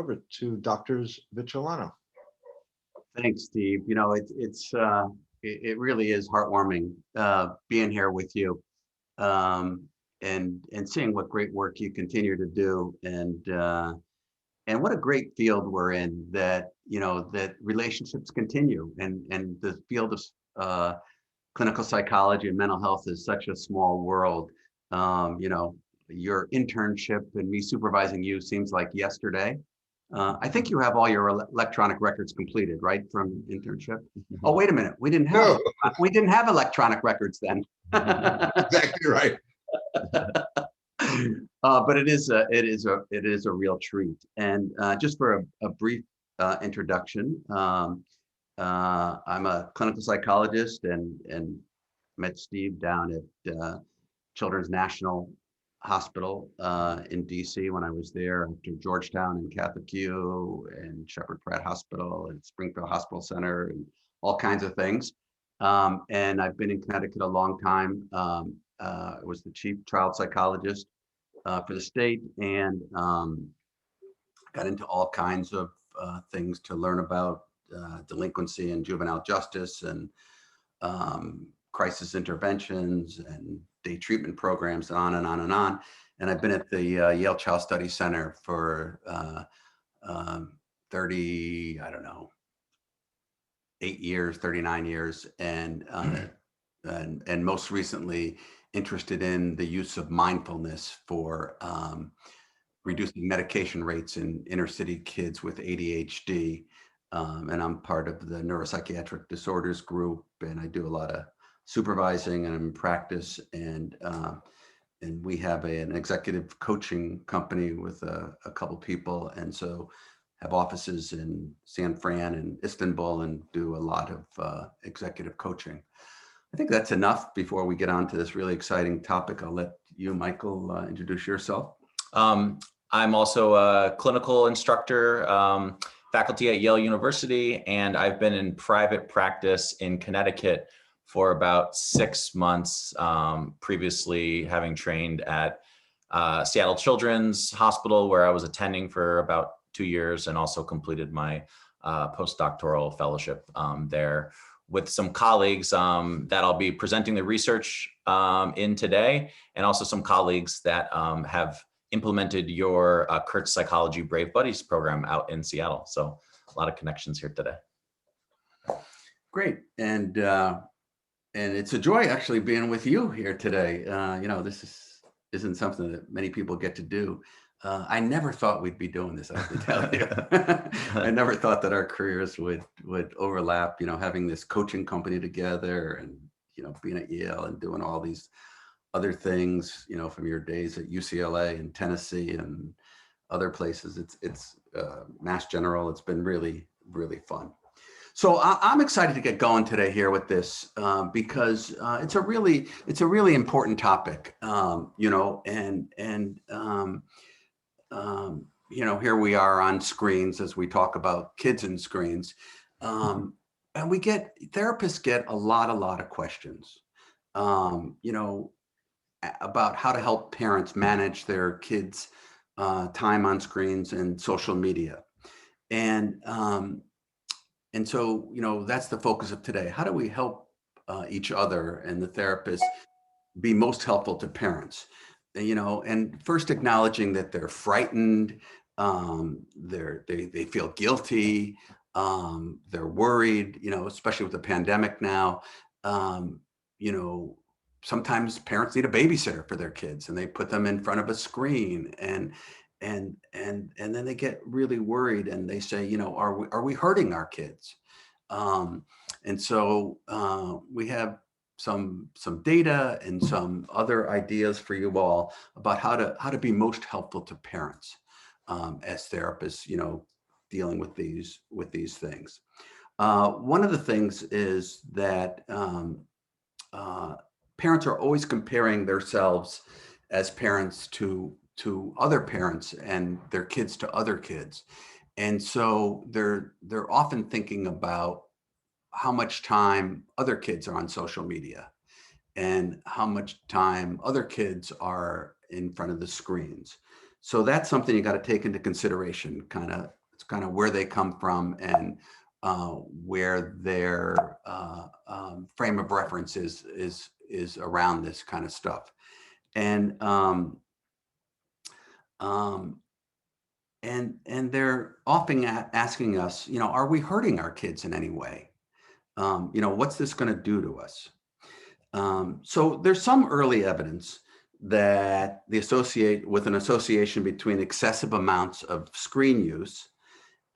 Over to Doctors Vicholano. Thanks, Steve. It really is heartwarming being here with you, um, and seeing what great work you continue to do, and what a great field we're in. That relationships continue, and the field of clinical psychology and mental health is such a small world. Your internship and me supervising you seems like yesterday. I think you have all your electronic records completed, right, from internship? Oh, wait a minute. No, We didn't have electronic records then. exactly right. But it is a real treat. And just for a brief introduction, I'm a clinical psychologist and met Steve down at Children's National Hospital in DC when I was there, after Georgetown and Catholic U and Shepherd Pratt Hospital and Springfield Hospital Center and all kinds of things. And I've been in Connecticut a long time. I was the chief child psychologist for the state, and got into all kinds of things to learn about delinquency and juvenile justice, and crisis interventions and day treatment programs, and on and on and on. And I've been at the Yale Child Study Center for 30, I don't know, 8 years, 39 years, and most recently interested in the use of mindfulness for reducing medication rates in inner city kids with ADHD. And I'm part of the neuropsychiatric disorders group, and I do a lot of supervising and I'm in practice, and we have an executive coaching company with a couple people, and so have offices in San Fran and Istanbul, and do a lot of executive coaching. I think that's enough before we get on to this really exciting topic. I'll let you, Michael, introduce yourself. I'm also a clinical instructor, faculty at Yale University, and I've been in private practice in Connecticut for about 6 months, previously having trained at Seattle Children's Hospital, where I was attending for about 2 years, and also completed my postdoctoral fellowship there with some colleagues that I'll be presenting the research in today, and also some colleagues that have implemented your Kurtz Psychology Brave Buddies program out in Seattle. So a lot of connections here today. Great. And it's a joy actually being with you here today. This isn't something that many people get to do. I never thought we'd be doing this, I have to tell you. I never thought that our careers would overlap, having this coaching company together, and, being at Yale and doing all these other things, from your days at UCLA and Tennessee and other places. It's Mass General. It's been really, really fun. So I'm excited to get going today here with this because it's a really important topic, here we are on screens as we talk about kids and screens, and therapists get a lot of questions, about how to help parents manage their kids' time on screens and social media. And so, that's the focus of today. How do we help each other and the therapist be most helpful to parents? And first acknowledging that they're frightened, they feel guilty, they're worried, especially with the pandemic now. Sometimes parents need a babysitter for their kids, and they put them in front of a screen, and then they get really worried, and they say, are we hurting our kids? And so we have some data and some other ideas for you all about how to be most helpful to parents as therapists, dealing with these things. One of the things is that parents are always comparing themselves as parents to other parents, and their kids to other kids. And so they're often thinking about how much time other kids are on social media and how much time other kids are in front of the screens. So that's something you got to take into consideration, it's kind of where they come from and where their frame of reference is around this kind of stuff. And and they're often asking us, are we hurting our kids in any way? What's this going to do to us? So there's some early evidence that an association between excessive amounts of screen use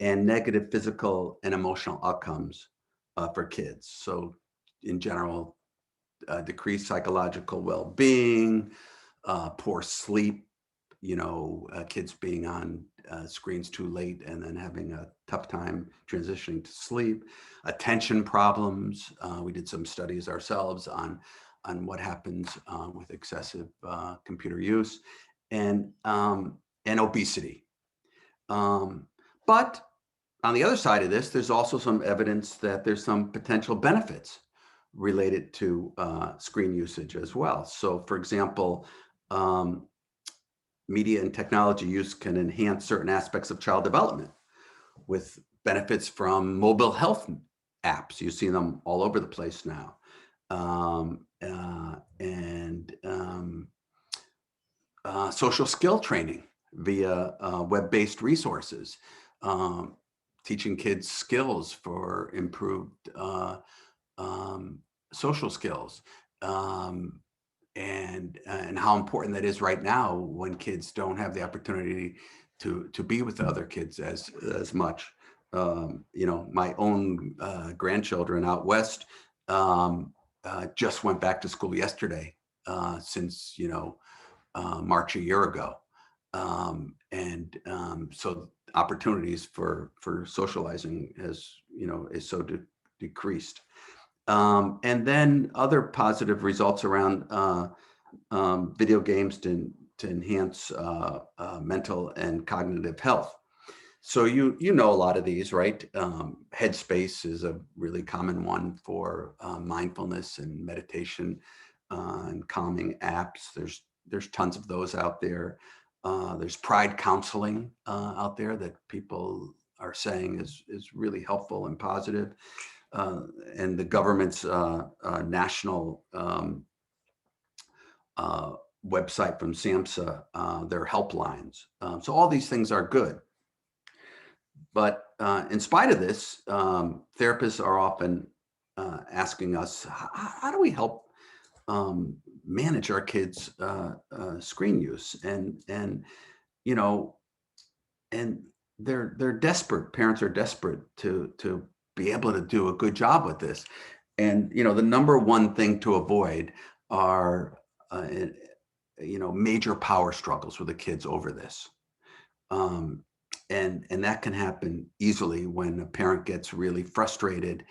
and negative physical and emotional outcomes for kids. So in general, decreased psychological well-being, poor sleep, kids being on screens too late and then having a tough time transitioning to sleep, attention problems. We did some studies ourselves on what happens with excessive computer use, and obesity. But on the other side of this, there's also some evidence that there's some potential benefits related to screen usage as well. So, for example, media and technology use can enhance certain aspects of child development with benefits from mobile health apps. You see them all over the place now. Social skill training via web-based resources, teaching kids skills for improved social skills, and how important that is right now when kids don't have the opportunity to be with other kids as much. My own grandchildren out west just went back to school yesterday, since March a year ago, so opportunities for socializing is so decreased. And then other positive results around video games to enhance mental and cognitive health. So you know a lot of these, right? Headspace is a really common one for mindfulness and meditation and calming apps. There's tons of those out there. There's Pride Counseling out there that people are saying is really helpful and positive. And the government's national website from SAMHSA, their helplines. So all these things are good. But in spite of this, therapists are often asking us, how do we help manage our kids' screen use? And they're desperate. Parents are desperate to be able to do a good job with this. And the number one thing to avoid are major power struggles with the kids over this. And that can happen easily when a parent gets really frustrated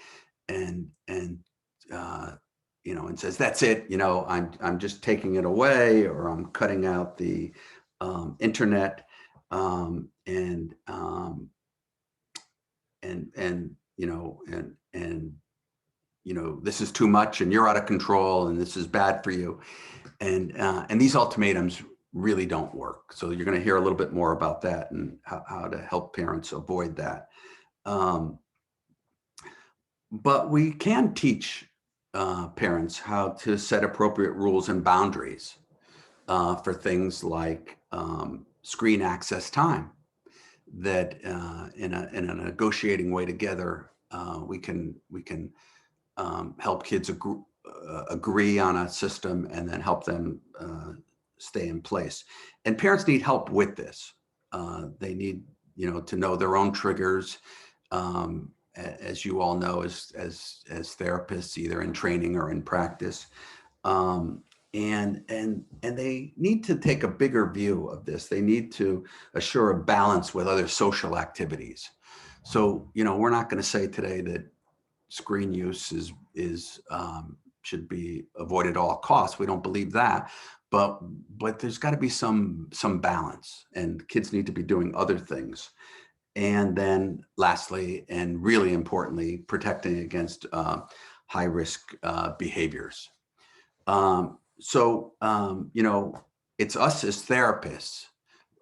and says, that's it, I'm just taking it away, or I'm cutting out the internet, this is too much and you're out of control and this is bad for you. And these ultimatums really don't work. So you're going to hear a little bit more about that and how to help parents avoid that. But we can teach parents how to set appropriate rules and boundaries for things like screen access time, that in a negotiating way together, we can help kids agree on a system and then help them stay in place. And parents need help with this. They need to know their own triggers, as you all know, as therapists, either in training or in practice. And they need to take a bigger view of this. They need to assure a balance with other social activities. So, we're not going to say today that screen use should be avoided at all costs. We don't believe that, but there's got to be some balance, and kids need to be doing other things. And then lastly, and really importantly, protecting against high risk behaviors. So, it's us as therapists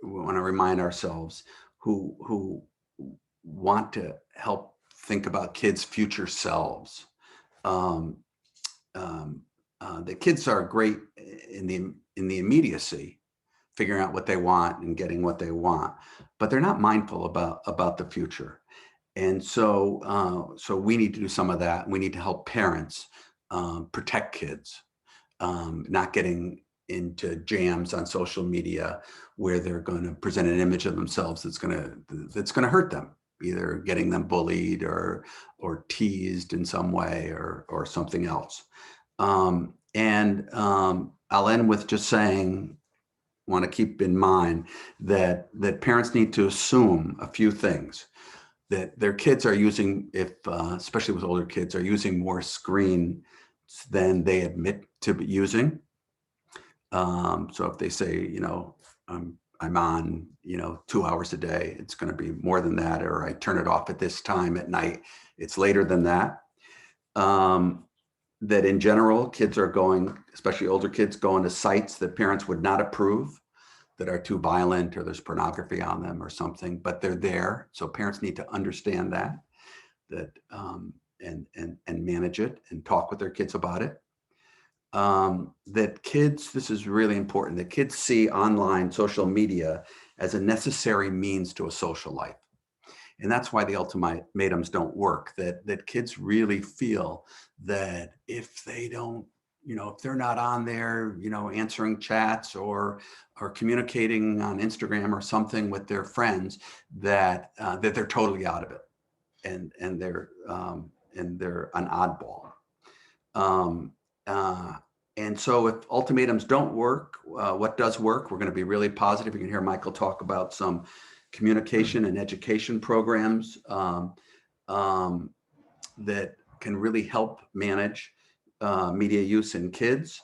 we want to remind ourselves who want to help think about kids' future selves. The kids are great in the immediacy, figuring out what they want and getting what they want, but they're not mindful about the future. And so we need to do some of that. We need to help parents protect kids, not getting into jams on social media where they're going to present an image of themselves that's going to hurt them, either getting them bullied or teased in some way or something else. I'll end with just saying, want to keep in mind that parents need to assume a few things. That their kids are using, especially with older kids, are using more screen than they admit to be using. So if they say, I'm on, 2 hours a day, it's going to be more than that, or I turn it off at this time at night, it's later than that. That in general, kids are going, especially older kids, going to sites that parents would not approve, that are too violent, or there's pornography on them or something, but they're there. So parents need to understand that and manage it and talk with their kids about it. That kids, this is really important, that kids see online social media as a necessary means to a social life. And that's why the ultimatums don't work, that kids really feel that if they don't, if they're not on there, answering chats or communicating on Instagram or something with their friends, that they're totally out of it, and they're an oddball. And so if ultimatums don't work, what does work? We're going to be really positive. You can hear Michael talk about some communication and education programs that can really help manage media use in kids.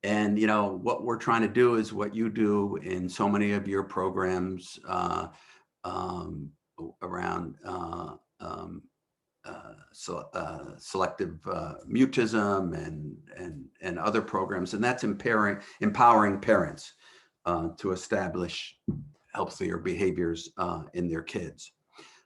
And what we're trying to do is what you do in so many of your programs around selective mutism and other programs, and that's empowering parents to establish healthier behaviors in their kids.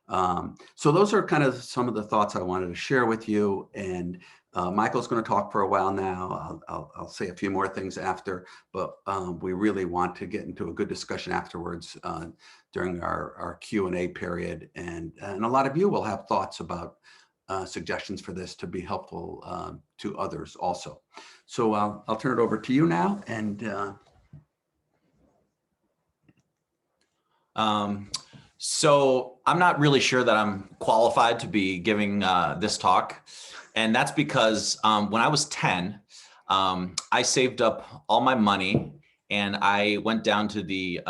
So those are kind of some of the thoughts I wanted to share with you. And Michael's going to talk for a while now. I'll say a few more things after, but we really want to get into a good discussion afterwards during our Q&A period. And a lot of you will have thoughts about suggestions for this to be helpful to others also. So I'll turn it over to you now. And so I'm not really sure that I'm qualified to be giving this talk. And that's because when I was 10, I saved up all my money and I went down to the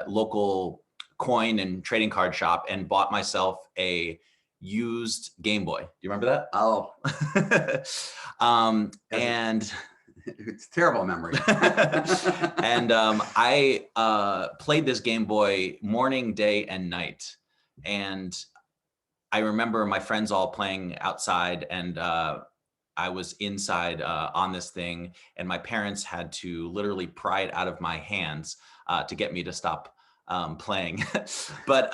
local coin and trading card shop and bought myself a used Game Boy. Do you remember that? Oh, and it's a terrible memory. And I played this Game Boy morning, day, and night. And I remember my friends all playing outside, and I was inside on this thing, and my parents had to literally pry it out of my hands to get me to stop playing. But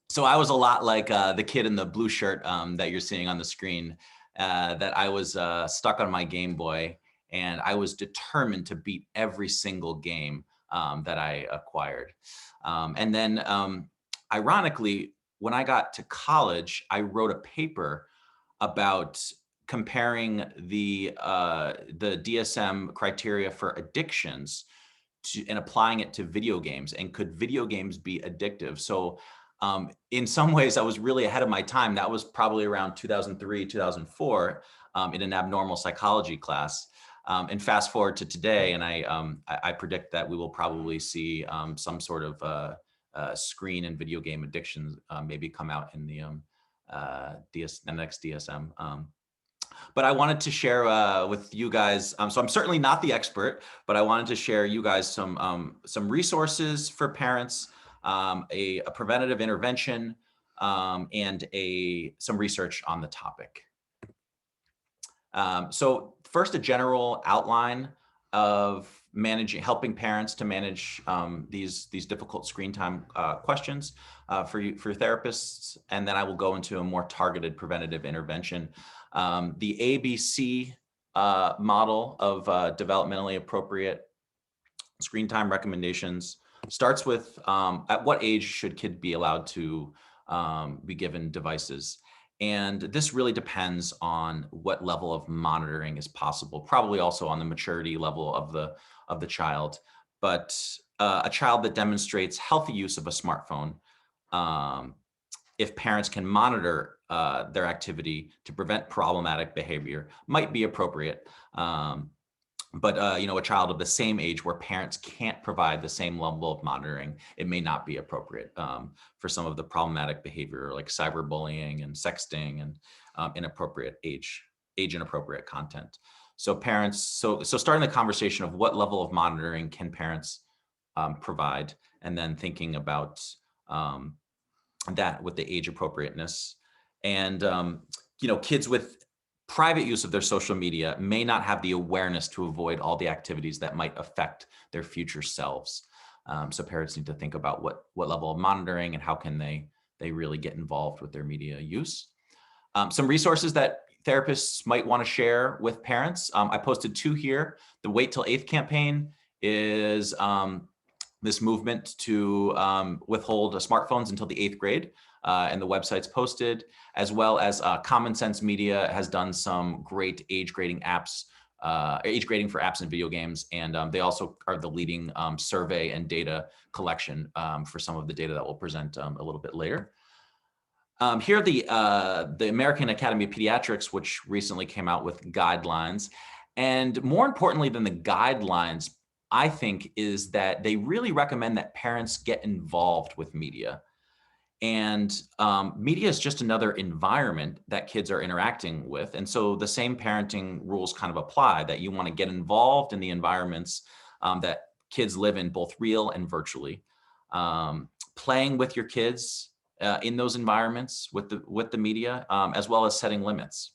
so I was a lot like the kid in the blue shirt that you're seeing on the screen, that I was stuck on my Game Boy, and I was determined to beat every single game that I acquired. And then ironically, when I got to college, I wrote a paper about comparing the DSM criteria for addictions and applying it to video games, and could video games be addictive? So in some ways I was really ahead of my time. That was probably around 2003, 2004 in an abnormal psychology class. And fast forward to today, and I predict that we will probably see some sort of screen and video game addictions maybe come out in the next DSM. But I wanted to share with you guys, so I'm certainly not the expert, but I wanted to share you guys some resources for parents, a preventative intervention, and some research on the topic. So first, a general outline of helping parents to manage these difficult screen time questions for your therapists, and then I will go into a more targeted preventative intervention. The ABC model of developmentally appropriate screen time recommendations starts with at what age should kids be allowed to be given devices. And this really depends on what level of monitoring is possible, probably also on the maturity level of the child. But a child that demonstrates healthy use of a smartphone, if parents can monitor their activity to prevent problematic behavior, might be appropriate. But a child of the same age where parents can't provide the same level of monitoring, it may not be appropriate for some of the problematic behavior like cyberbullying and sexting and inappropriate age inappropriate content. So parents, so starting the conversation of what level of monitoring can parents provide, and then thinking about that with the age appropriateness. And kids with private use of their social media may not have the awareness to avoid all the activities that might affect their future selves. So parents need to think about what level of monitoring and how can they really get involved with their media use. Some resources that therapists might want to share with parents. I posted 2 here. The Wait Till 8th campaign is this movement to withhold smartphones until the 8th grade. And the website's posted, as well as Common Sense Media has done some great age grading apps, age grading for apps and video games. And they also are the leading survey and data collection for some of the data that we'll present a little bit later. Here are the American Academy of Pediatrics, which recently came out with guidelines. And more importantly than the guidelines, I think, is that they really recommend that parents get involved with media. And media is just another environment that kids are interacting with. And so the same parenting rules kind of apply, that you want to get involved in the environments that kids live in, both real and virtually. Playing with your kids in those environments with the media, as well as setting limits.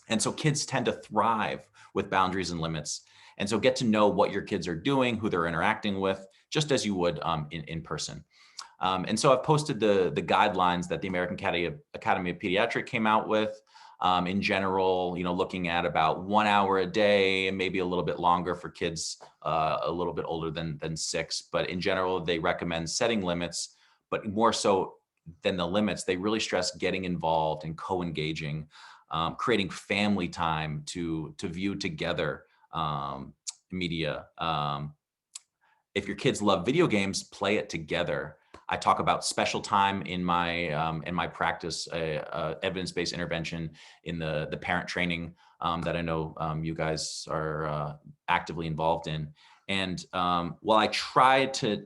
And so kids tend to thrive with boundaries and limits. And so get to know what your kids are doing, who they're interacting with, just as you would in person. And so I've posted the guidelines that the American Academy of Pediatrics came out with. In general, looking at about 1 hour a day, maybe a little bit longer for kids a little bit older than 6. But in general, they recommend setting limits, but more so than the limits, they really stress getting involved and co-engaging, creating family time to view together media. If your kids love video games, play it together. I talk about special time in my practice, evidence-based intervention in the parent training that I know you guys are actively involved in. And while I try to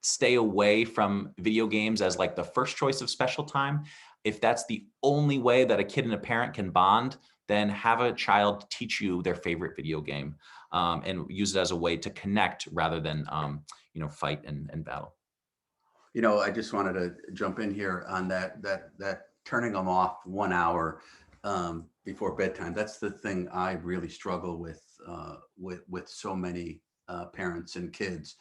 stay away from video games as like the first choice of special time, if that's the only way that a kid and a parent can bond, then have a child teach you their favorite video game and use it as a way to connect rather than fight and battle. I just wanted to jump in here on that turning them off 1 hour before bedtime. That's the thing I really struggle with so many parents and kids,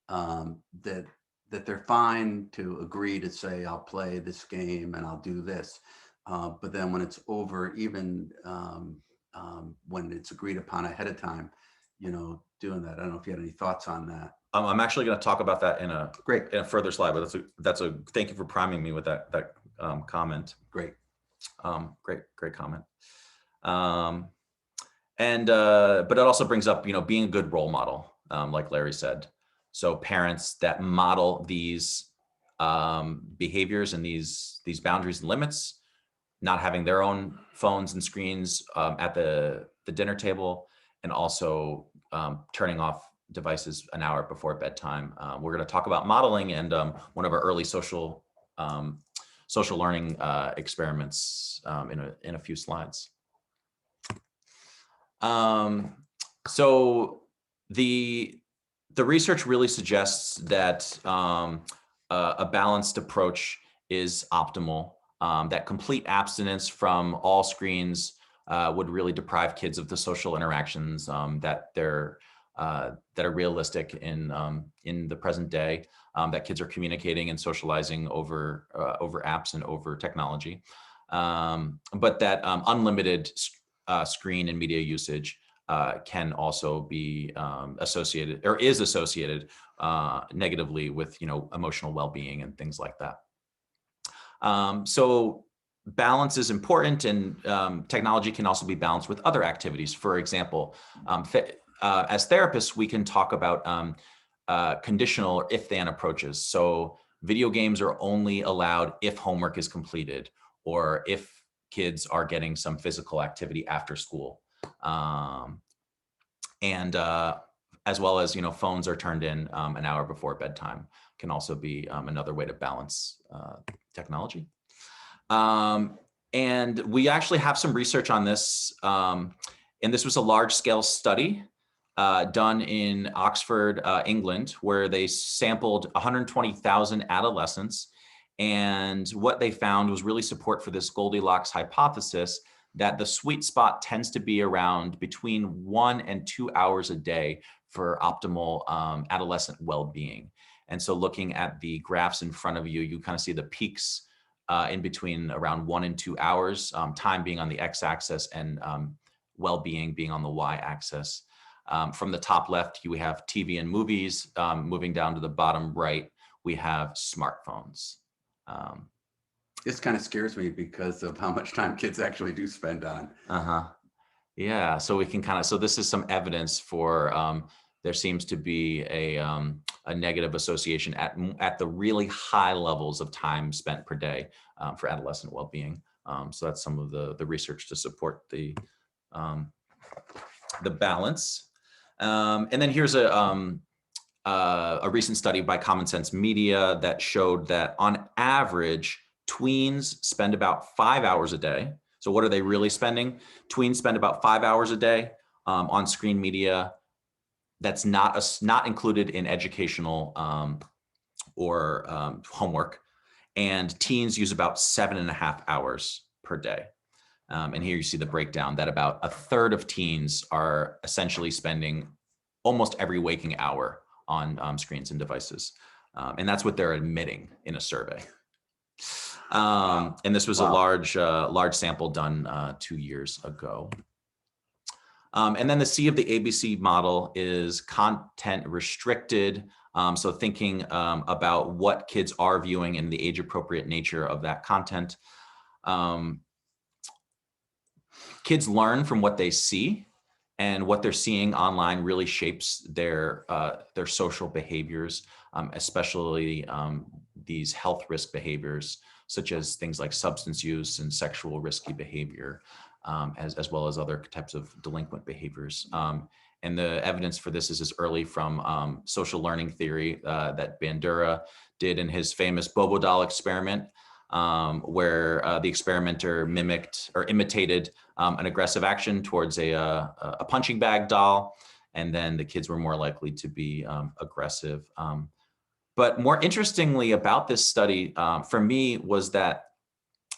that they're fine to agree to say, I'll play this game and I'll do this. But then when it's over, even when it's agreed upon ahead of time, doing that. I don't know if you had any thoughts on that. I'm actually going to talk about that in a further slide, but that's a thank you for priming me with that comment. Great. Great comment. But it also brings up, being a good role model, like Larry said. So parents that model these behaviors and these boundaries and limits, not having their own phones and screens at the dinner table, and also turning off devices an hour before bedtime. We're going to talk about modeling and one of our early social learning experiments in a few slides. So the research really suggests that a balanced approach is optimal, that complete abstinence from all screens would really deprive kids of the social interactions that they're that are realistic in the present day, that kids are communicating and socializing over apps and over technology, but that unlimited screen and media usage can also be associated, or is associated negatively with, emotional well-being and things like that. So balance is important, and technology can also be balanced with other activities. For example, as therapists, we can talk about conditional or if-then approaches. So video games are only allowed if homework is completed, or if kids are getting some physical activity after school. And as well as, phones are turned in an hour before bedtime, can also be another way to balance technology. And we actually have some research on this. And this was a large scale study done in Oxford, England, where they sampled 120,000 adolescents. And what they found was really support for this Goldilocks hypothesis, that the sweet spot tends to be around between 1 and 2 hours a day for optimal adolescent well-being. And so looking at the graphs in front of you, you kind of see the peaks in between around 1 and 2 hours, time being on the x-axis and well-being being on the y-axis. From the top left, you have TV and movies. Moving down to the bottom right, we have smartphones. This kind of scares me because of how much time kids actually do spend on. Yeah, so we can so this is some evidence for there seems to be a negative association at the really high levels of time spent per day for adolescent well-being. So that's some of the research to support the balance. And then here's a recent study by Common Sense Media that showed that on average, tweens spend about 5 hours a day. So what are they really spending? Tweens spend about 5 hours a day on screen media. That's not included in educational or homework. And teens use about 7.5 hours per day. And here you see the breakdown that about a third of teens are essentially spending almost every waking hour on screens and devices. And that's what they're admitting in a survey. And this was a large sample done 2 years ago. And then the C of the ABC model is content restricted. So thinking about what kids are viewing and the age appropriate nature of that content. Kids learn from what they see, and what they're seeing online really shapes their social behaviors, especially these health risk behaviors, such as things like substance use and sexual risky behavior, as well as other types of delinquent behaviors. And the evidence for this is as early from social learning theory that Bandura did in his famous Bobo doll experiment, where the experimenter mimicked or imitated an aggressive action towards a punching bag doll, and then the kids were more likely to be aggressive. But more interestingly about this study for me was that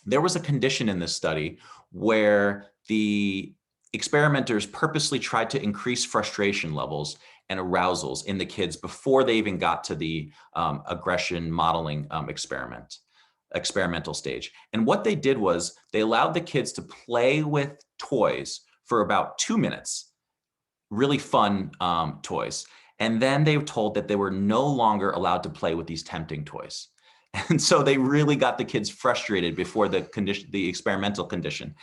there was a condition in this study where the experimenters purposely tried to increase frustration levels and arousals in the kids before they even got to the aggression modeling experimental stage. And what they did was they allowed the kids to play with toys for about 2 minutes, really fun toys. And then they were told that they were no longer allowed to play with these tempting toys. And so they really got the kids frustrated before the experimental condition.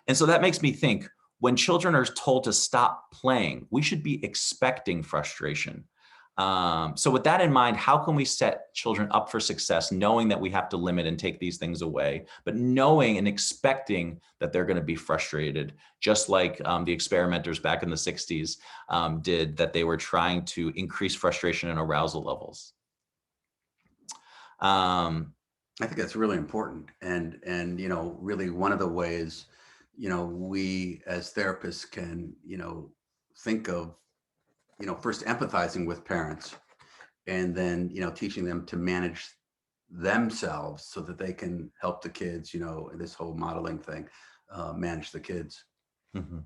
And so that makes me think, when children are told to stop playing, we should be expecting frustration. So with that in mind, how can we set children up for success, knowing that we have to limit and take these things away, but knowing and expecting that they're going to be frustrated, just like the experimenters back in the 60s did, that they were trying to increase frustration and arousal levels. I think that's really important. And really one of the ways, we as therapists can, think of, first empathizing with parents, and then, teaching them to manage themselves so that they can help the kids, this whole modeling thing, manage the kids. Mm-hmm.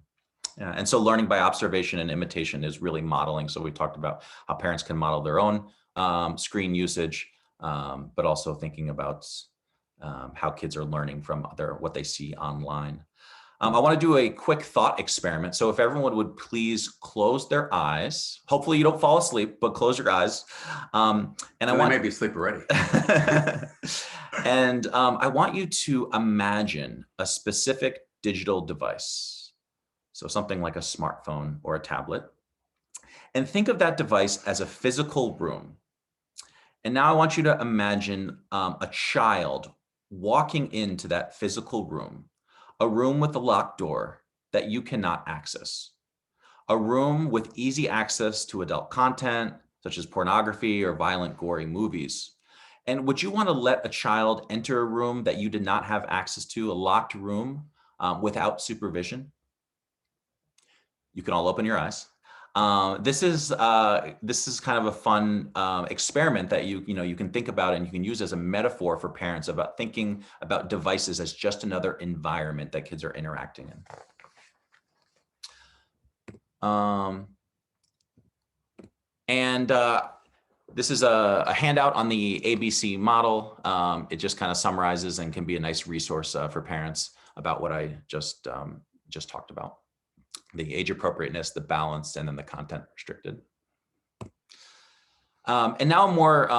Yeah, and so learning by observation and imitation is really modeling. So we talked about how parents can model their own screen usage, but also thinking about how kids are learning from what they see online. I want to do a quick thought experiment. So if everyone would please close their eyes, hopefully you don't fall asleep, but close your eyes. And I want maybe sleep already. and I want you to imagine a specific digital device. So something like a smartphone or a tablet. And think of that device as a physical room. And now I want you to imagine a child walking into that physical room, a room with a locked door that you cannot access, a room with easy access to adult content, such as pornography or violent, gory movies. And would you want to let a child enter a room that you did not have access to, a locked room without supervision? You can all open your eyes. This is kind of a fun experiment that you can think about and you can use as a metaphor for parents about thinking about devices as just another environment that kids are interacting in. This is a handout on the ABC model. It just kind of summarizes and can be a nice resource for parents about what I just talked about. The age appropriateness, the balance, and then the content restricted. And now more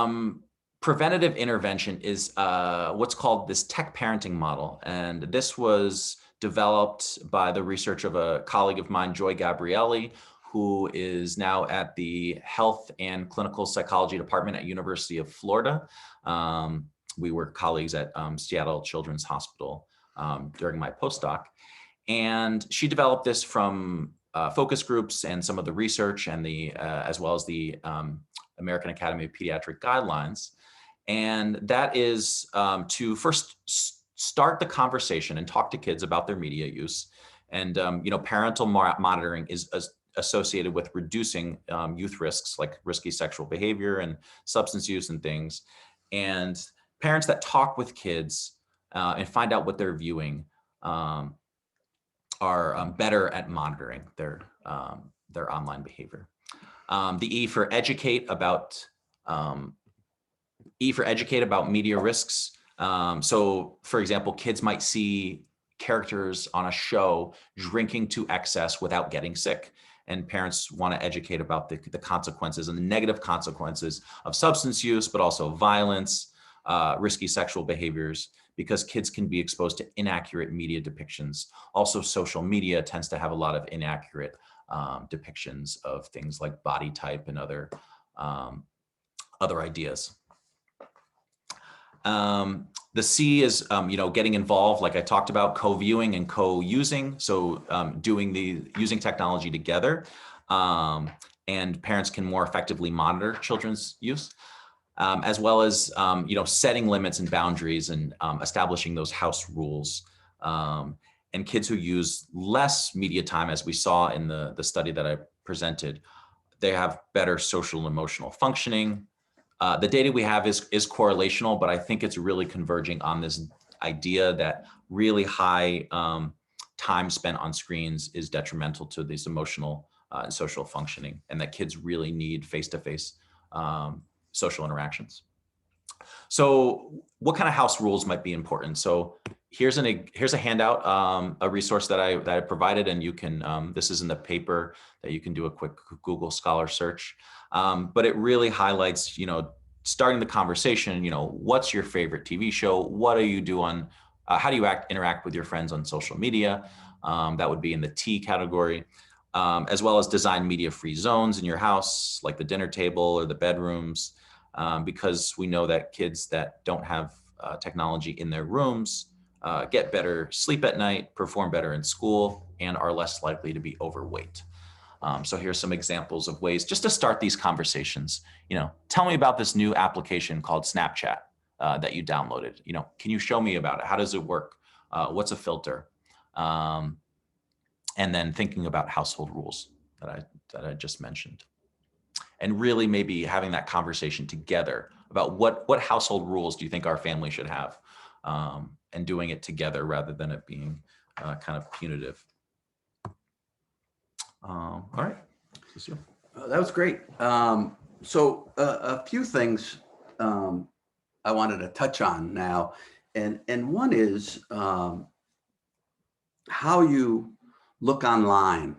preventative intervention is what's called this tech parenting model. And this was developed by the research of a colleague of mine, Joy Gabrielli, who is now at the Health and Clinical Psychology Department at University of Florida. We were colleagues at Seattle Children's Hospital during my postdoc. And she developed this from focus groups and some of the research and as well as the American Academy of Pediatric Guidelines. And that is to first start the conversation and talk to kids about their media use. And parental monitoring is associated with reducing youth risks like risky sexual behavior and substance use and things. And parents that talk with kids and find out what they're viewing are better at monitoring their online behavior. The E for educate about media risks. So, for example, kids might see characters on a show drinking to excess without getting sick, and parents want to educate about the consequences and the negative consequences of substance use, but also violence, risky sexual behaviors, because kids can be exposed to inaccurate media depictions. Also, social media tends to have a lot of inaccurate depictions of things like body type and other ideas. The C is, getting involved, like I talked about, co-viewing and co-using. So using technology together, and parents can more effectively monitor children's use. As well as setting limits and boundaries and establishing those house rules. And kids who use less media time, as we saw in the study that I presented, they have better social and emotional functioning. The data we have is correlational, but I think it's really converging on this idea that really high time spent on screens is detrimental to this emotional and social functioning, and that kids really need face-to-face social interactions. So what kind of house rules might be important? So here's a handout, a resource that I provided, and you can, this is in the paper that you can do a quick Google Scholar search. But it really highlights, starting the conversation, what's your favorite TV show? What do you do on, how do you interact with your friends on social media? That would be in the T category. As well as design media-free zones in your house, like the dinner table or the bedrooms, because we know that kids that don't have technology in their rooms get better sleep at night, perform better in school, and are less likely to be overweight. So here's some examples of ways just to start these conversations. Tell me about this new application called Snapchat that you downloaded. Can you show me about it? How does it work? What's a filter? And then thinking about household rules that I just mentioned. And really maybe having that conversation together about what household rules do you think our family should have, and doing it together rather than it being kind of punitive. All right. Cecile. That was great. So a few things I wanted to touch on now, and one is how you look online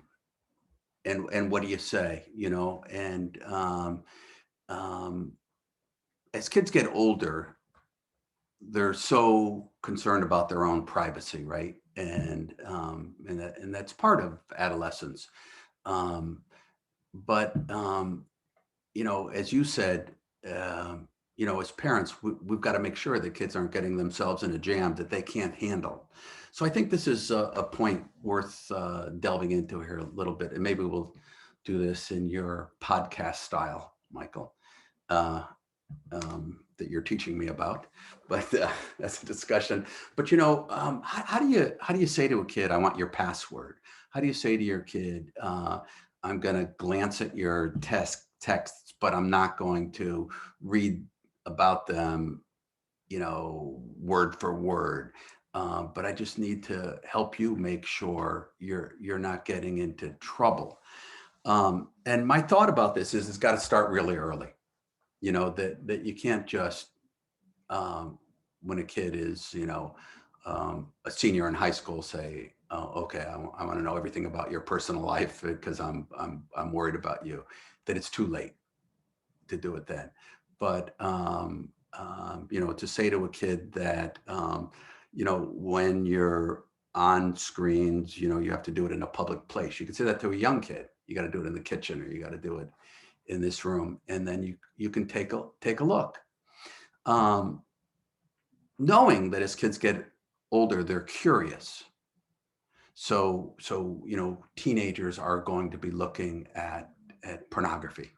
and what do you say, um, as kids get older, they're so concerned about their own privacy, right? And that's part of adolescence. Um, but as you said, as parents, we've got to make sure that kids aren't getting themselves in a jam that they can't handle. So I think this is a point worth delving into here a little bit, and maybe we'll do this in your podcast style, Michael, that you're teaching me about. But that's a discussion. But how do you say to a kid, "I want your password"? How do you say to your kid, "I'm going to glance at your texts, but I'm not going to read about them, word for word. But I just need to help you make sure you're not getting into trouble." And my thought about this is it's got to start really early. That you can't just when a kid is a senior in high school say, "Oh, okay, I want to know everything about your personal life because I'm worried about you." That it's too late to do it then. But to say to a kid that when you're on screens, you have to do it in a public place. You can say that to a young kid. You got to do it in the kitchen, or you got to do it in this room, and then you can take a look. Knowing that as kids get older, they're curious. So teenagers are going to be looking at pornography.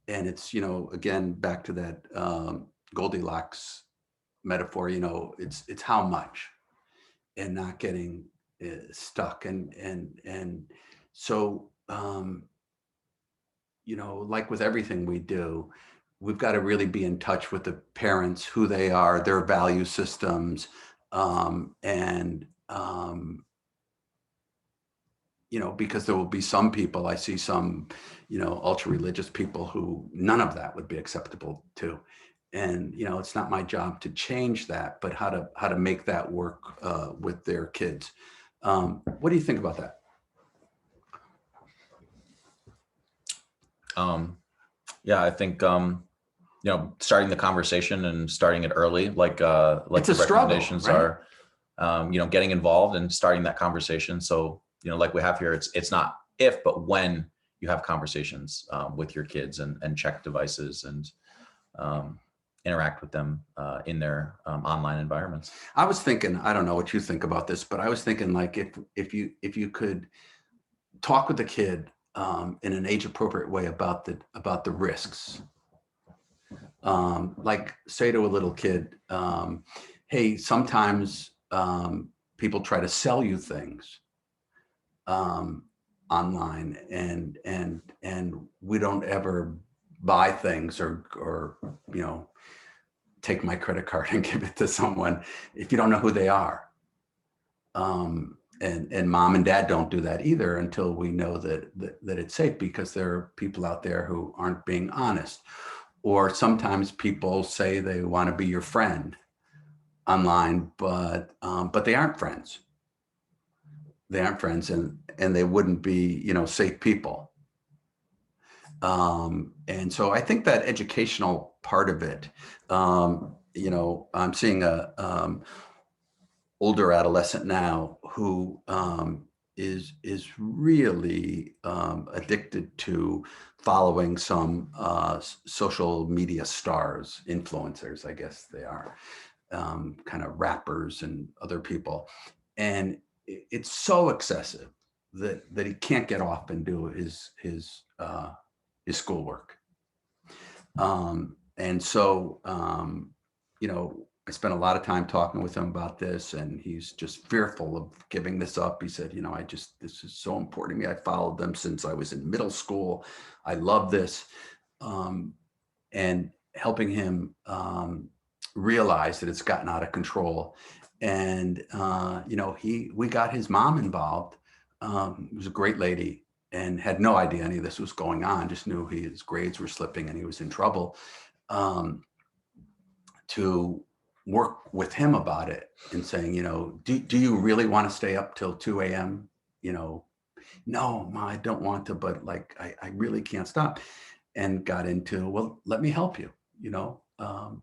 And it's, again, back to that Goldilocks metaphor, it's how much, and not getting stuck. And so, like with everything we do, we've got to really be in touch with the parents, who they are, their value systems, because there will be some people, I see some, ultra religious people who none of that would be acceptable to. And, it's not my job to change that, but how to make that work with their kids. What do you think about that? Yeah, I think, starting the conversation and starting it early, like It's a the struggle, recommendations right? are, getting involved and starting that conversation. So, like we have here, it's not if, but when you have conversations with your kids and check devices and interact with them in their online environments. I was thinking, I don't know what you think about this, but I was thinking, like, if you could talk with the kid in an age appropriate way about the risks. Like, say to a little kid, hey, sometimes people try to sell you things online, and we don't ever buy things or take my credit card and give it to someone if you don't know who they are. And mom and dad don't do that either until we know that it's safe, because there are people out there who aren't being honest. Or sometimes people say they want to be your friend online, but they aren't friends. They aren't friends, and they wouldn't be, safe people. And so I think that educational part of it, I'm seeing a older adolescent now who is really addicted to following some social media stars, influencers, I guess they are, kind of rappers and other people. And it's so excessive that he can't get off and do his schoolwork. And so, I spent a lot of time talking with him about this, and he's just fearful of giving this up. He said, this is so important to me. I followed them since I was in middle school. I love this. And helping him realize that it's gotten out of control. And, we got his mom involved. It was a great lady. and had no idea any of this was going on, just knew his grades were slipping and he was in trouble, to work with him about it and saying, do you really want to stay up till 2 a.m.? No, Ma, I don't want to, but like, I really can't stop. And got into, well, let me help you,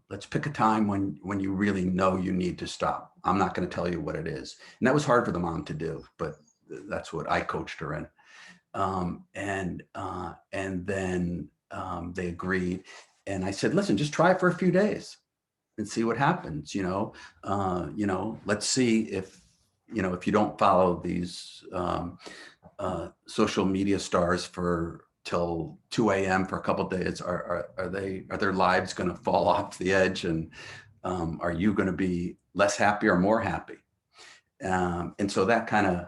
let's pick a time when you really know you need to stop. I'm not going to tell you what it is. And that was hard for the mom to do, but that's what I coached her in. And then they agreed. And I said, listen, just try it for a few days and see what happens. Let's see if you don't follow these social media stars till 2 a.m. for a couple of days, are their lives going to fall off the edge, and are you going to be less happy or more happy? And so that kind of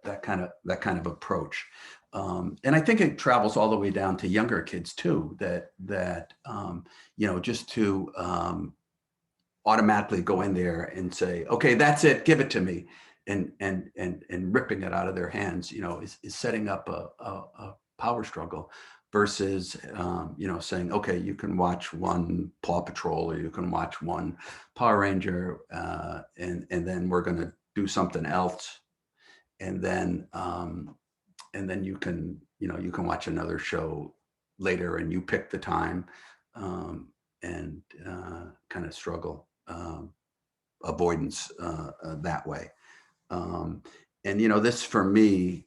that kind of approach, and I think it travels all the way down to younger kids too. That just to automatically go in there and say, okay, that's it, give it to me, and ripping it out of their hands, is setting up a power struggle versus, saying, okay, you can watch one Paw Patrol or you can watch one Power Ranger, and then we're going to do something else. And then you can watch another show later and you pick the time, and kind of struggle avoidance that way. And this for me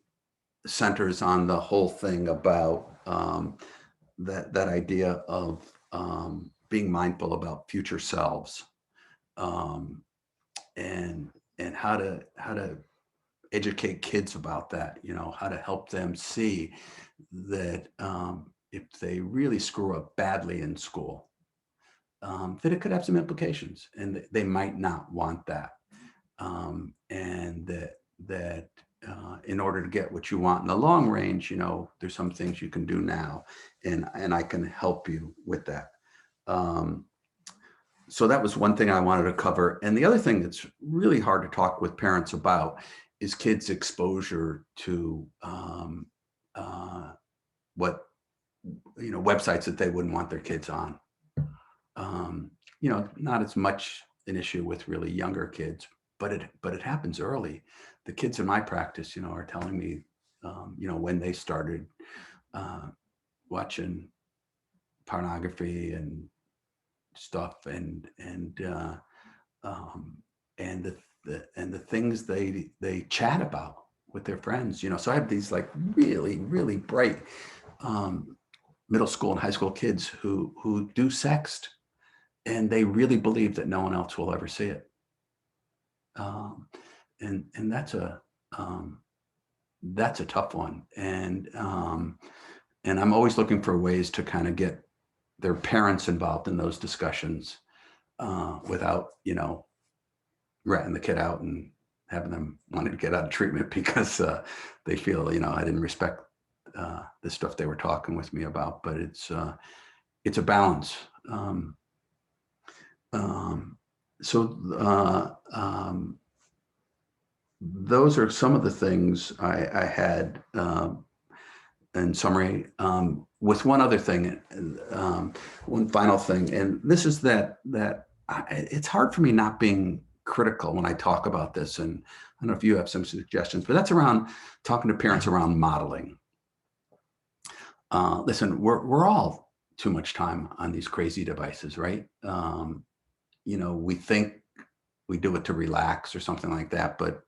centers on the whole thing about that idea of being mindful about future selves, and how to educate kids about that, how to help them see that if they really screw up badly in school, that it could have some implications, and they might not want that, and that in order to get what you want in the long range, there's some things you can do now, and I can help you with that. So that was one thing I wanted to cover. And the other thing that's really hard to talk with parents about is kids' exposure to websites that they wouldn't want their kids on. Not as much an issue with really younger kids, but it happens early. The kids in my practice, are telling me, when they started watching pornography and stuff, and the things they chat about with their friends. So I have these like really, really bright middle school and high school kids who do sext, and they really believe that no one else will ever see it. And that's a tough one. And I'm always looking for ways to kind of get their parents involved in those discussions, without, ratting the kid out and having them wanting to get out of treatment because they feel, I didn't respect the stuff they were talking with me about. But it's a balance. Those are some of the things I had in summary, with one other thing, one final thing, and this is that it's hard for me not being critical when I talk about this, and I don't know if you have some suggestions, but that's around talking to parents around modeling. Listen, we're all too much time on these crazy devices, right? We think we do it to relax or something like that, but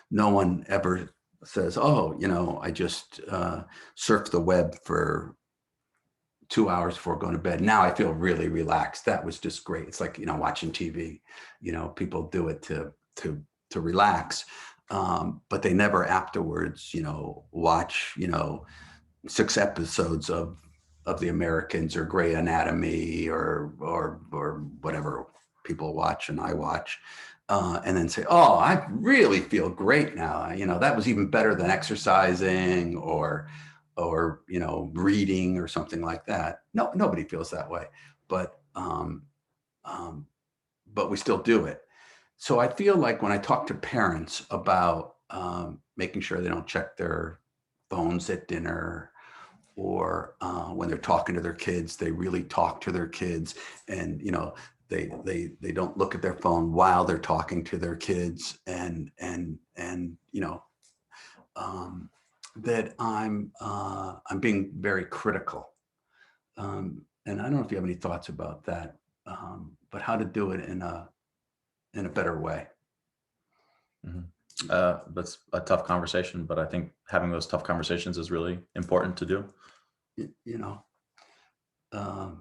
no one ever says, oh, I just surfed the web for 2 hours before going to bed. Now I feel really relaxed. That was just great. It's like, watching TV, people do it to relax. But they never afterwards, watch, 6 episodes of The Americans or Grey Anatomy or whatever people watch and I watch. And then say, oh, I really feel great now. That was even better than exercising or reading or something like that. No, nobody feels that way, but we still do it. So I feel like when I talk to parents about making sure they don't check their phones at dinner, or when they're talking to their kids, they really talk to their kids, and they don't look at their phone while they're talking to their kids, and that I'm being very critical. And I don't know if you have any thoughts about that, but how to do it in a better way. That's a tough conversation, but I think having those tough conversations is really important to do.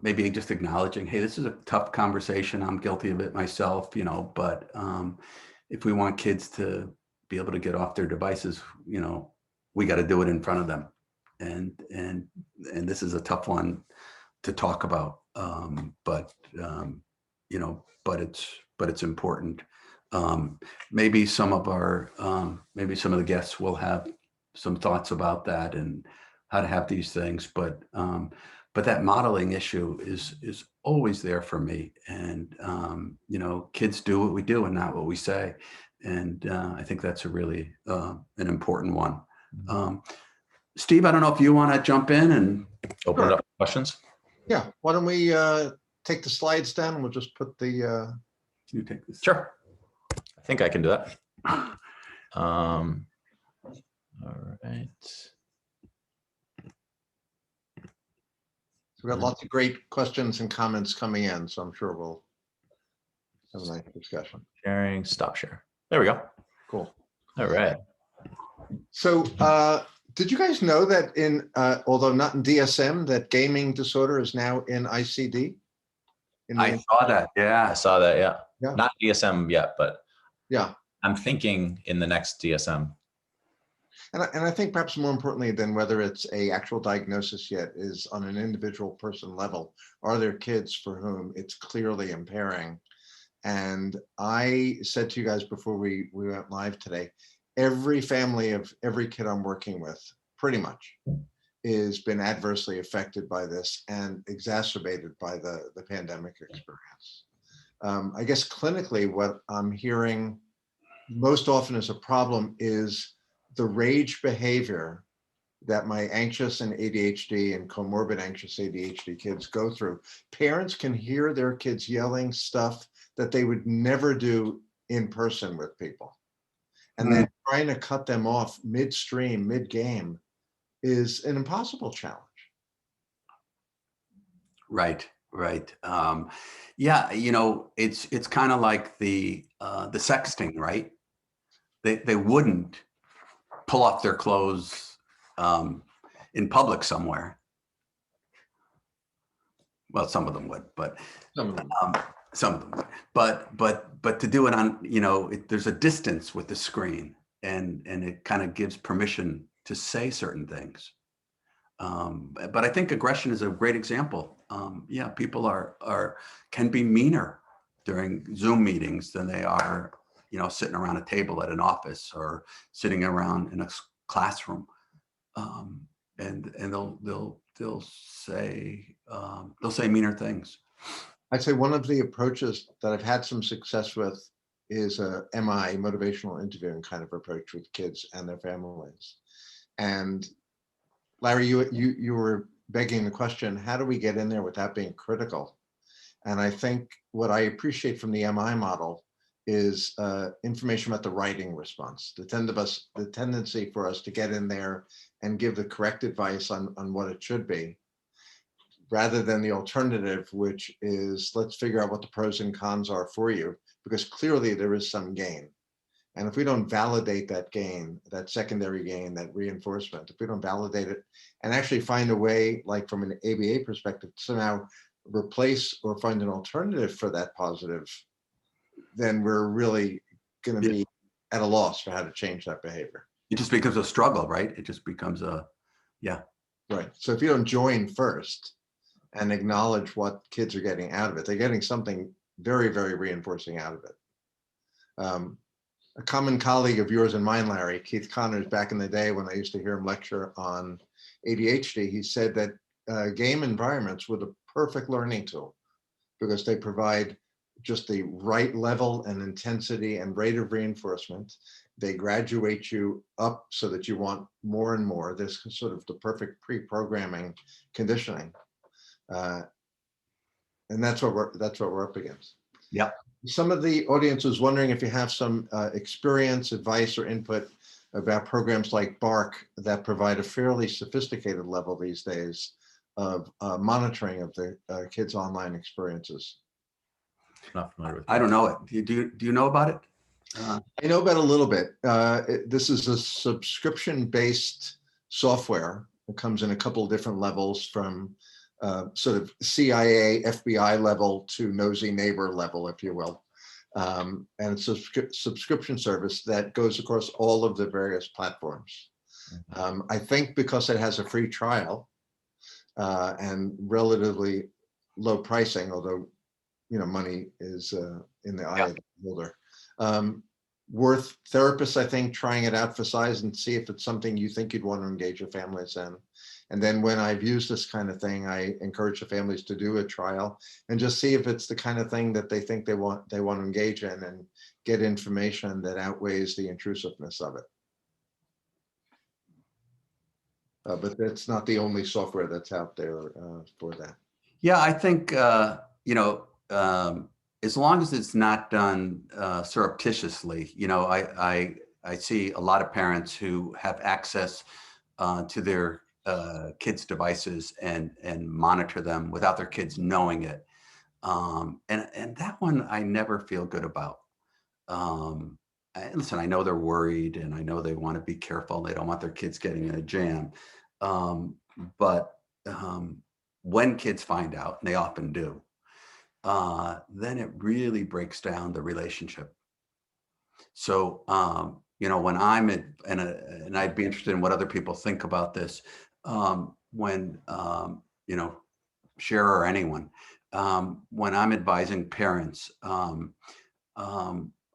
Maybe just acknowledging, hey, this is a tough conversation. I'm guilty of it myself, but if we want kids to be able to get off their devices, we got to do it in front of them. And this is a tough one to talk about. But it's important. Maybe some of the guests will have some thoughts about that and how to have these things, but that modeling issue is always there for me. And kids do what we do and not what we say. And I think that's a really an important one. Steve, I don't know if you want to jump in and Open it up for questions. Yeah, why don't we take the slides down and we'll just put the, can you take this? Sure. I think I can do that. All right. we've got lots of great questions and comments coming in, so I'm sure we'll have a nice discussion. Sharing, stop share. There we go. Cool. All right. So did you guys know that although not in DSM, that gaming disorder is now in ICD? I saw that. I Yeah. saw that. Yeah. Yeah. Not DSM yet, but Yeah. I'm thinking in the next DSM. And I think perhaps more importantly than whether it's a actual diagnosis yet is on an individual person level, are there kids for whom it's clearly impairing? And I said to you guys before we went live today, every family of every kid I'm working with pretty much has been adversely affected by this and exacerbated by the pandemic experience. I guess clinically what I'm hearing most often as a problem is the rage behavior that my anxious and ADHD and comorbid anxious ADHD kids go through. Parents can hear their kids yelling stuff that they would never do in person with people. And then trying to cut them off midstream, mid-game is an impossible challenge. Right. Yeah, it's kind of like the sexting, right? They wouldn't pull off their clothes in public somewhere. Well, some of them would, but Some of them. some of them would. But to do it on, there's a distance with the screen, and it kind of gives permission to say certain things. But I think aggression is a great example. Yeah, people can be meaner during Zoom meetings than they are, sitting around a table at an office or sitting around in a classroom. And they'll say meaner things. I'd say one of the approaches that I've had some success with is a MI, motivational interviewing kind of approach with kids and their families. And Larry, you were begging the question, how do we get in there without being critical? And I think what I appreciate from the MI model is information about the writing response, the tendency for us to get in there and give the correct advice on what it should be, rather than the alternative, which is let's figure out what the pros and cons are for you, because clearly there is some gain. And if we don't validate that gain, that secondary gain, that reinforcement, if we don't validate it and actually find a way, like from an ABA perspective, to somehow replace or find an alternative for that positive, then we're really going to be at a loss for how to change that behavior. It just becomes a struggle, right? It just becomes Right. So if you don't join first and acknowledge what kids are getting out of it, they're getting something very, very reinforcing out of it. A common colleague of yours and mine, Larry, Keith Connors, back in the day when I used to hear him lecture on ADHD, he said that game environments were the perfect learning tool because they provide just the right level and intensity and rate of reinforcement. They graduate you up so that you want more and more. This is sort of the perfect pre-programming conditioning. And that's what we're up against. Yeah. Some of the audience was wondering if you have some experience, advice, or input about programs like BARC that provide a fairly sophisticated level these days of monitoring of the kids' online experiences. Not familiar with I that. don't know it. Do you know about it? I know about a little bit. This is a subscription-based software. It comes in a couple of different levels, from sort of CIA, FBI level to nosy neighbor level, if you will. And it's a subscription service that goes across all of the various platforms. I think because it has a free trial and relatively low pricing, although money is in the eye of the beholder. Worth therapists, I think, trying it out for size and see if it's something you think you'd want to engage your families in. And then when I've used this kind of thing, I encourage the families to do a trial and just see if it's the kind of thing that they think they want to engage in, and get information that outweighs the intrusiveness of it. But that's not the only software that's out there for that. Yeah, I think, as long as it's not done surreptitiously, I see a lot of parents who have access to their kids' devices and monitor them without their kids knowing it. And that one I never feel good about. Listen, I know they're worried, and I know they want to be careful. They don't want their kids getting in a jam. But when kids find out, and they often do, then it really breaks down the relationship. So, when I'm and I'd be interested in what other people think about this, when, Cher or anyone, when I'm advising parents,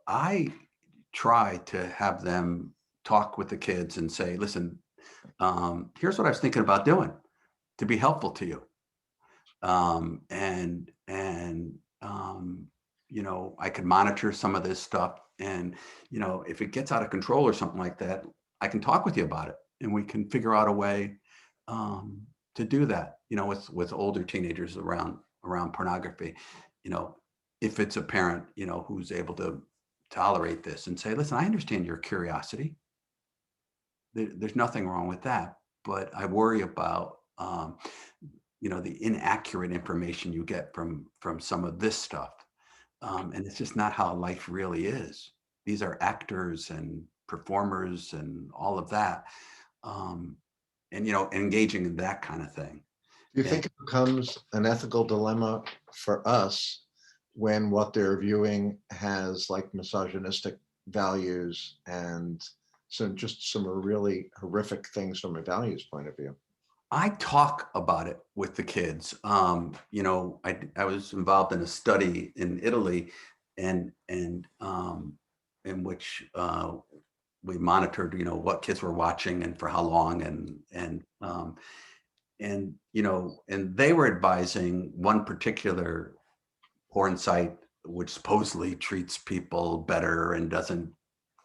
I try to have them talk with the kids and say, listen, here's what I was thinking about doing to be helpful to you. I could monitor some of this stuff, and, if it gets out of control or something like that, I can talk with you about it, and we can figure out a way to do that, with older teenagers around pornography. If it's a parent, who's able to tolerate this and say, listen, I understand your curiosity. There's nothing wrong with that, but I worry about, the inaccurate information you get from some of this stuff. And it's just not how life really is. These are actors and performers and all of that. Engaging in that kind of thing. Do you think it becomes an ethical dilemma for us when what they're viewing has like misogynistic values and some really horrific things from a values point of view? I talk about it with the kids. I was involved in a study in Italy, and in which we monitored, what kids were watching and for how long, and they were advising one particular porn site which supposedly treats people better and doesn't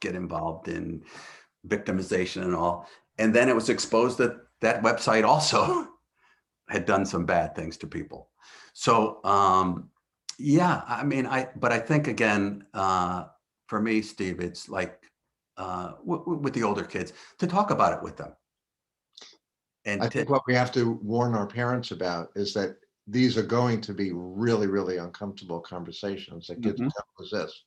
get involved in victimization and all. And then it was exposed that that website also had done some bad things to people. So, but I think, again, for me, Steve, it's like with the older kids, to talk about it with them. And I think what we have to warn our parents about is that these are going to be really, really uncomfortable conversations that kids can't resist.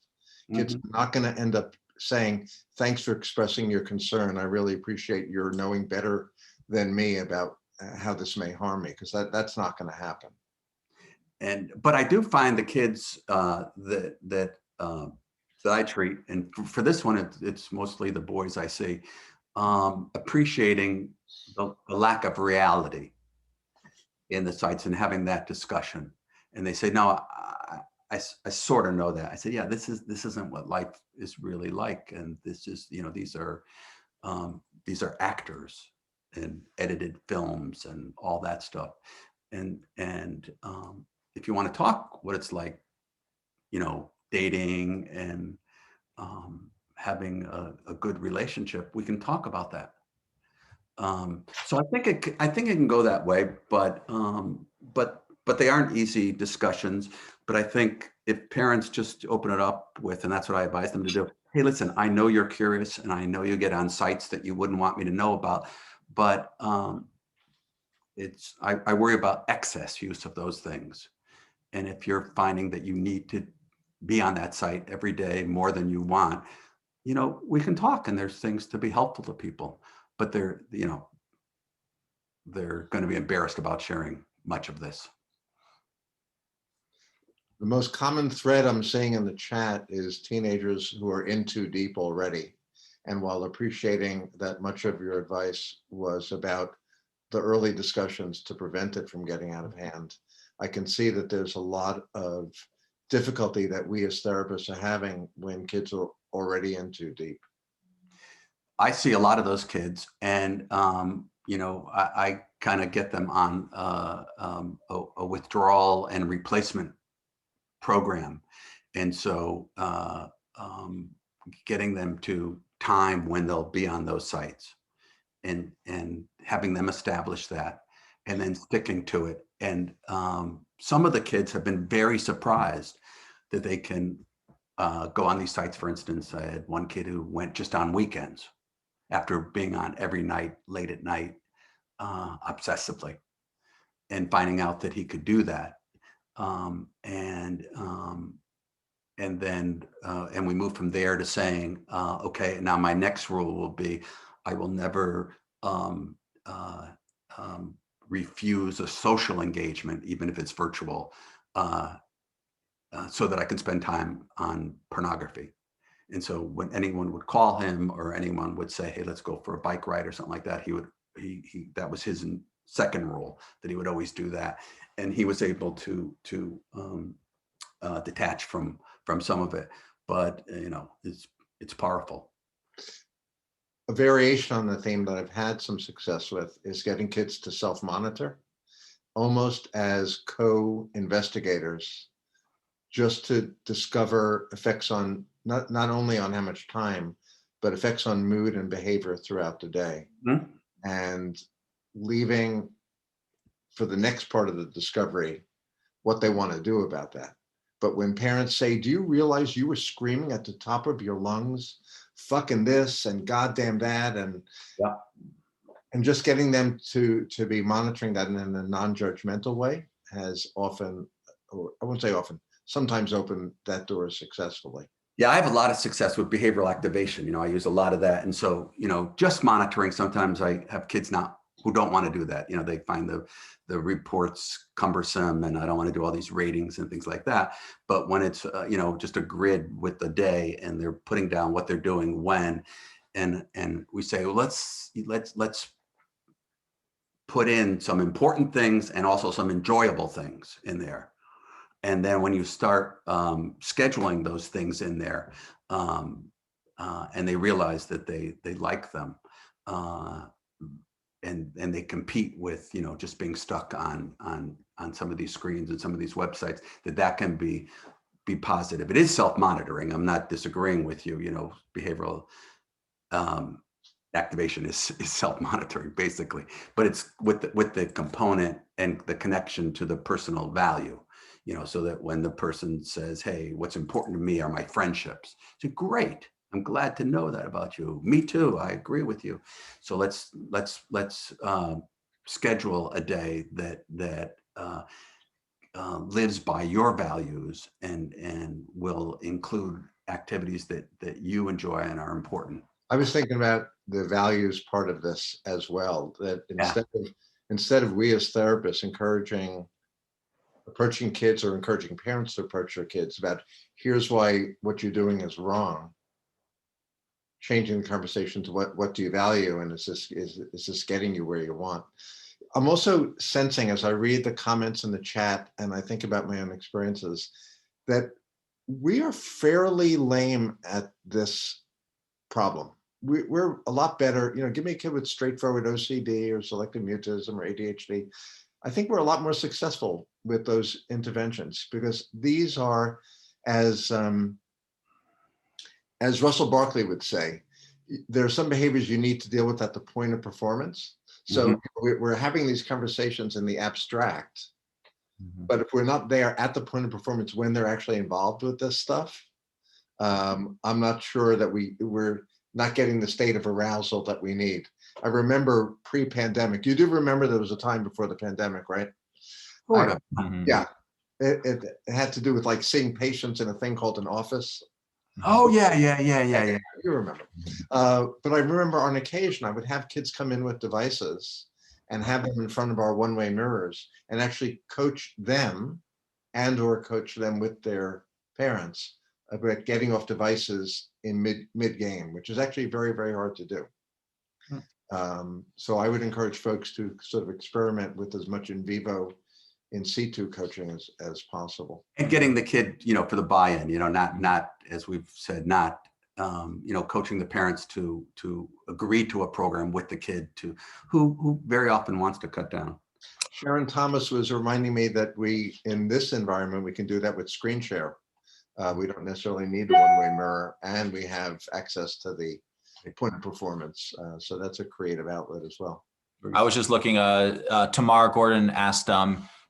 Kids are not going to end up saying, thanks for expressing your concern. I really appreciate your knowing better than me about how this may harm me, because that's not going to happen. But I do find the kids that I treat, and for this one, it's mostly the boys I see, appreciating the lack of reality in the sites and having that discussion. And they say, no, I sort of know that. I said, yeah, this isn't what life is really like. And this is, these are actors and edited films and all that stuff. And if you want to talk what it's like, dating and having a good relationship, we can talk about that. So I think it can go that way, but they aren't easy discussions. But I think if parents just open it up with, and that's what I advise them to do. Hey, listen, I know you're curious, and I know you get on sites that you wouldn't want me to know about, but I worry about excess use of those things. And if you're finding that you need to be on that site every day more than you want, we can talk, and there's things to be helpful to people, but they're going to be embarrassed about sharing much of this. The most common thread I'm seeing in the chat is teenagers who are in too deep already. And while appreciating that much of your advice was about the early discussions to prevent it from getting out of hand, I can see that there's a lot of difficulty that we as therapists are having when kids are already in too deep. I see a lot of those kids, and I kind of get them on a withdrawal and replacement program, and so getting them to time when they'll be on those sites, and having them establish that, and then sticking to it. And some of the kids have been very surprised that they can go on these sites. For instance, I had one kid who went just on weekends after being on every night, late at night, obsessively, and finding out that he could do that. And we moved from there to saying, okay, now my next rule will be, I will never refuse a social engagement, even if it's virtual, so that I can spend time on pornography. And so when anyone would call him, or anyone would say, hey, let's go for a bike ride or something like that, that was his second rule, that he would always do that. And he was able to detach from some of it, but it's powerful. A variation on the theme that I've had some success with is getting kids to self-monitor, almost as co-investigators, just to discover effects on not only on how much time, but effects on mood and behavior throughout the day. Mm-hmm. And leaving for the next part of the discovery what they want to do about that. But when parents say, do you realize you were screaming at the top of your lungs, fucking this and goddamn that, and yeah, and just getting them to be monitoring that in a non-judgmental way has often, or I wouldn't say often, sometimes opened that door successfully. Yeah, I have a lot of success with behavioral activation. I use a lot of that. And so, just monitoring, sometimes I have kids who don't want to do that. They find the reports cumbersome, and I don't want to do all these ratings and things like that. But when it's, just a grid with the day, and they're putting down what they're doing when, and we say, well, let's put in some important things and also some enjoyable things in there. And then when you start scheduling those things in there, and they realize that they like them, and they compete with just being stuck on some of these screens and some of these websites, that can be positive. It is self-monitoring. I'm not disagreeing with you. Behavioral activation is self-monitoring, basically, but it's with the component and the connection to the personal value. So that when the person says, hey, what's important to me are my friendships. So great. I'm glad to know that about you. Me too. I agree with you. So let's schedule a day that lives by your values and will include activities that you enjoy and are important. I was thinking about the values part of this as well, that instead of we as therapists approaching kids or encouraging parents to approach their kids about, here's why what you're doing is wrong, changing the conversation to what do you value, and is this getting you where you want. I'm also sensing, as I read the comments in the chat and I think about my own experiences, that we are fairly lame at this problem. We're a lot better, give me a kid with straightforward OCD or selective mutism or ADHD. I think we're a lot more successful with those interventions, because these are, as Russell Barkley would say, there are some behaviors you need to deal with at the point of performance. So we're having these conversations in the abstract, but if we're not there at the point of performance when they're actually involved with this stuff, I'm not sure that we're not getting the state of arousal that we need. I remember pre-pandemic, you do remember there was a time before the pandemic, right? Yeah, it had to do with like seeing patients in a thing called an office. Oh, yeah. You remember. But I remember on occasion, I would have kids come in with devices and have them in front of our one-way mirrors and actually coach them or coach them with their parents about getting off devices in mid-game, which is actually very, very hard to do. So I would encourage folks to sort of experiment with as much in vivo in situ coaching as possible. And getting the kid, for the buy-in, not as we've said, not, coaching the parents to agree to a program with the kid who very often wants to cut down. Sharon Thomas was reminding me that in this environment, we can do that with screen share. We don't necessarily need a one-way mirror, and we have access to the point of performance. So that's a creative outlet as well. I was just looking, Tamar Gordon asked,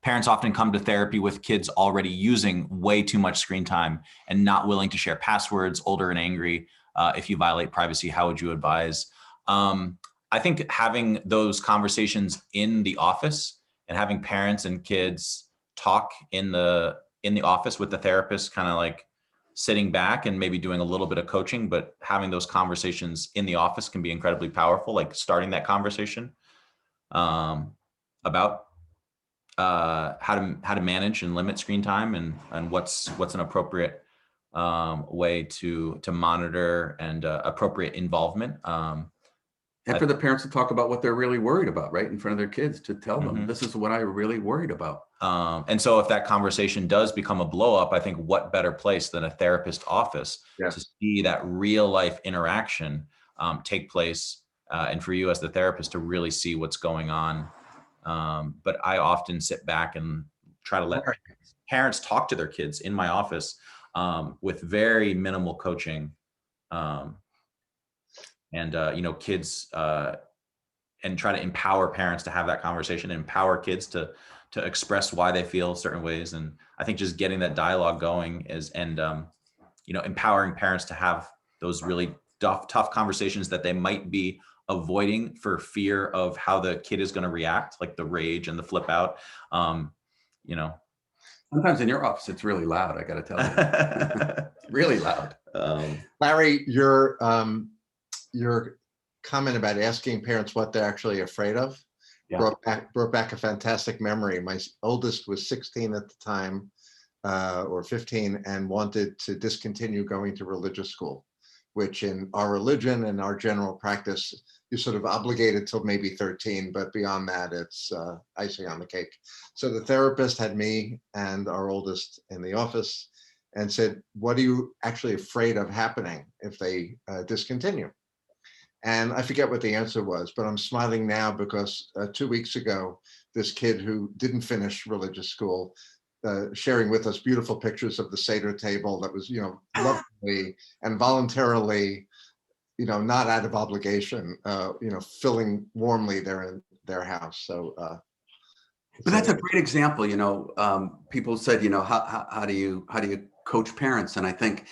parents often come to therapy with kids already using way too much screen time and not willing to share passwords, older and angry. If you violate privacy, how would you advise? I think having those conversations in the office and having parents and kids talk in the office with the therapist, kind of like sitting back and maybe doing a little bit of coaching, but having those conversations in the office can be incredibly powerful, like starting that conversation about how to manage and limit screen time and what's an appropriate way to monitor and appropriate involvement. And for the parents to talk about what they're really worried about, right, in front of their kids, to tell them, this is what I'm really worried about. And so if that conversation does become a blow up, I think what better place than a therapist office to see that real life interaction take place, and for you as the therapist to really see what's going on. But I often sit back and try to let parents talk to their kids in my office with very minimal coaching. Kids and try to empower parents to have that conversation, empower kids to express why they feel certain ways. And I think just getting that dialogue going empowering parents to have those really tough conversations that they might be avoiding for fear of how the kid is going to react, like the rage and the flip out. Sometimes in your office, it's really loud. I got to tell you, really loud. Larry, your comment about asking parents what they're actually afraid of brought back a fantastic memory. My oldest was 16 at the time, or 15, and wanted to discontinue going to religious school, which in our religion and our general practice, you're sort of obligated till maybe 13, but beyond that, it's icing on the cake. So the therapist had me and our oldest in the office and said, what are you actually afraid of happening if they discontinue? And I forget what the answer was, but I'm smiling now because 2 weeks ago, this kid who didn't finish religious school, sharing with us beautiful pictures of the Seder table that was, lovely and voluntarily, not out of obligation, filling warmly their house. So, but that's a great example. People said, how do you coach parents? And I think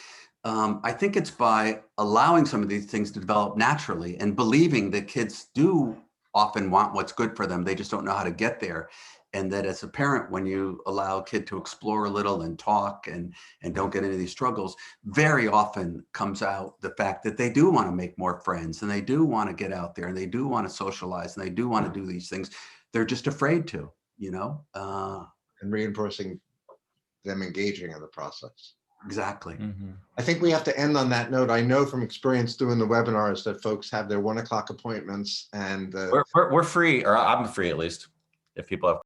it's by allowing some of these things to develop naturally and believing that kids do often want what's good for them. They just don't know how to get there. And that as a parent, when you allow a kid to explore a little and talk and don't get into these struggles, very often comes out the fact that they do want to make more friends and they do want to get out there and they do want to socialize and they do want to do these things. They're just afraid to, and reinforcing them engaging in the process. Exactly. I think we have to end on that note. I know from experience doing the webinars that folks have their 1 o'clock appointments and we're free, or I'm free at least, if people have